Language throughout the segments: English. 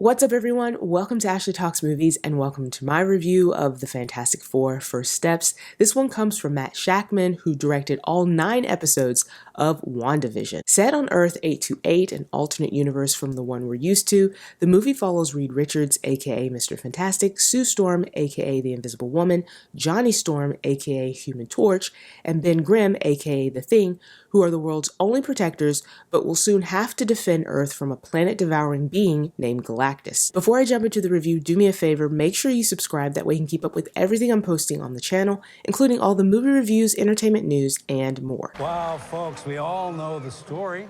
What's up, everyone? Welcome to Ashley Talks Movies and welcome to my review of the Fantastic Four First Steps. This one comes from Matt Shakman, who directed all 9 episodes of WandaVision. Set on Earth 828, an alternate universe from the one we're used to, the movie follows Reed Richards, aka Mr. Fantastic, Sue Storm, aka the Invisible Woman, Johnny Storm, aka Human Torch, and Ben Grimm, aka The Thing, who are the world's only protectors, but will soon have to defend Earth from a planet-devouring being named Galactus. Before I jump into the review, do me a favor, make sure you subscribe, that way you can keep up with everything I'm posting on the channel, including all the movie reviews, entertainment news, and more. Wow, folks, we all know the story.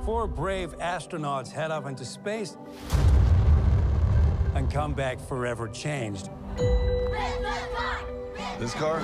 4 brave astronauts head up into space and come back forever changed. This car?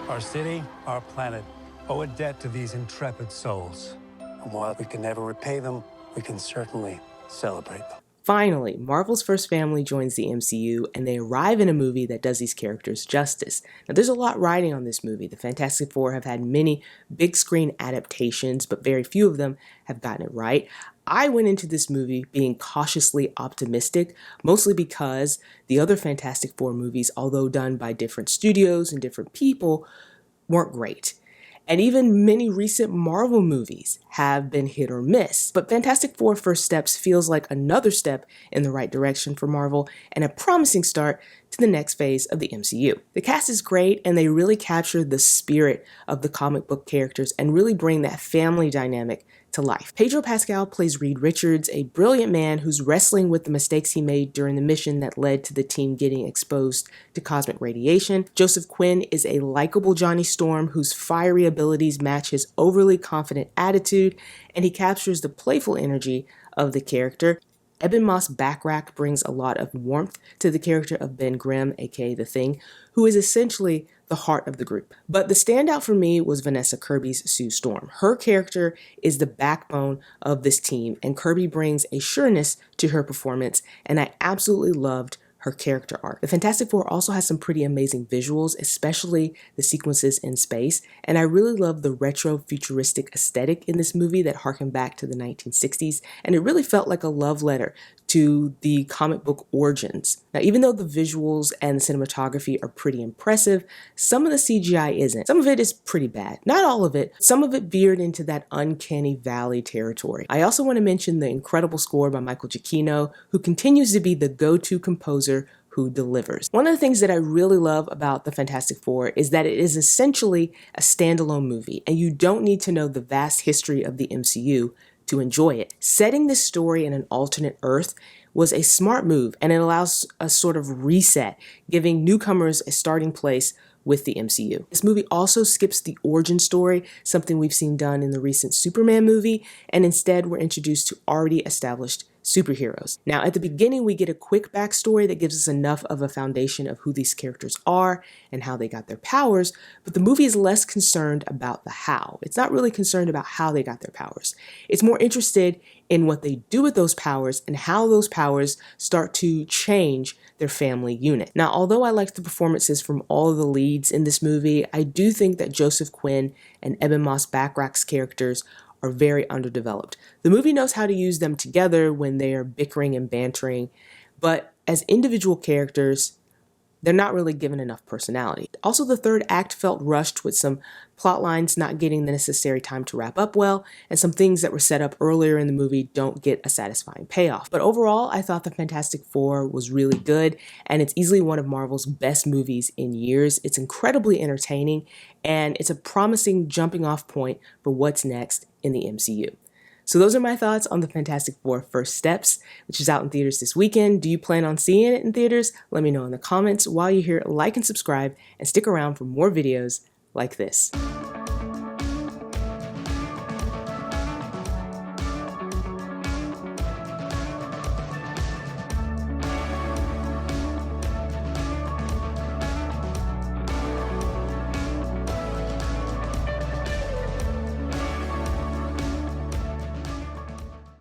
Our city, our planet, owe a debt to these intrepid souls. And while we can never repay them, we can certainly celebrate them. Finally, Marvel's first family joins the MCU, and they arrive in a movie that does these characters justice. Now, there's a lot riding on this movie. The Fantastic Four have had many big screen adaptations, but very few of them have gotten it right. I went into this movie being cautiously optimistic, mostly because the other Fantastic Four movies, although done by different studios and different people, weren't great. And even many recent Marvel movies have been hit or miss. But Fantastic Four First Steps feels like another step in the right direction for Marvel and a promising start to the next phase of the MCU. The cast is great, and they really capture the spirit of the comic book characters and really bring that family dynamic to life. Pedro Pascal plays Reed Richards, a brilliant man who's wrestling with the mistakes he made during the mission that led to the team getting exposed to cosmic radiation. Joseph Quinn is a likable Johnny Storm whose fiery abilities match his overly confident attitude, and he captures the playful energy of the character. Ebon Moss-Bachrach brings a lot of warmth to the character of Ben Grimm, aka The Thing, who is essentially the heart of the group. But the standout for me was Vanessa Kirby's Sue Storm. Her character is the backbone of this team, and Kirby brings a sureness to her performance, and I absolutely loved her character arc. The Fantastic Four also has some pretty amazing visuals, especially the sequences in space, and I really love the retro futuristic aesthetic in this movie that harkened back to the 1960s, and it really felt like a love letter to the comic book origins. Now, even though the visuals and the cinematography are pretty impressive, some of the CGI isn't. Some of it is pretty bad. Not all of it. Some of it veered into that uncanny valley territory. I also want to mention the incredible score by Michael Giacchino, who continues to be the go-to composer who delivers. One of the things that I really love about the Fantastic Four is that it is essentially a standalone movie, and you don't need to know the vast history of the MCU to enjoy it. Setting this story in an alternate Earth was a smart move, and it allows a sort of reset, giving newcomers a starting place with the MCU. This movie also skips the origin story, something we've seen done in the recent Superman movie, and instead we're introduced to already established superheroes. Now, at the beginning, we get a quick backstory that gives us enough of a foundation of who these characters are and how they got their powers, but the movie is less concerned about the how. It's not really concerned about how they got their powers. It's more interested in what they do with those powers and how those powers start to change their family unit. Now, although I liked the performances from all of the leads in this movie, I do think that Joseph Quinn and Ebon Moss-Bachrach's characters are very underdeveloped. The movie knows how to use them together when they are bickering and bantering, but as individual characters, they're not really given enough personality. Also, the third act felt rushed, with some plot lines not getting the necessary time to wrap up well, and some things that were set up earlier in the movie don't get a satisfying payoff. But overall, I thought the Fantastic Four was really good, and it's easily one of Marvel's best movies in years. It's incredibly entertaining, and it's a promising jumping off point for what's next in the MCU. So those are my thoughts on the Fantastic Four First Steps, which is out in theaters this weekend. Do you plan on seeing it in theaters? Let me know in the comments. While you're here, like and subscribe, and stick around for more videos like this.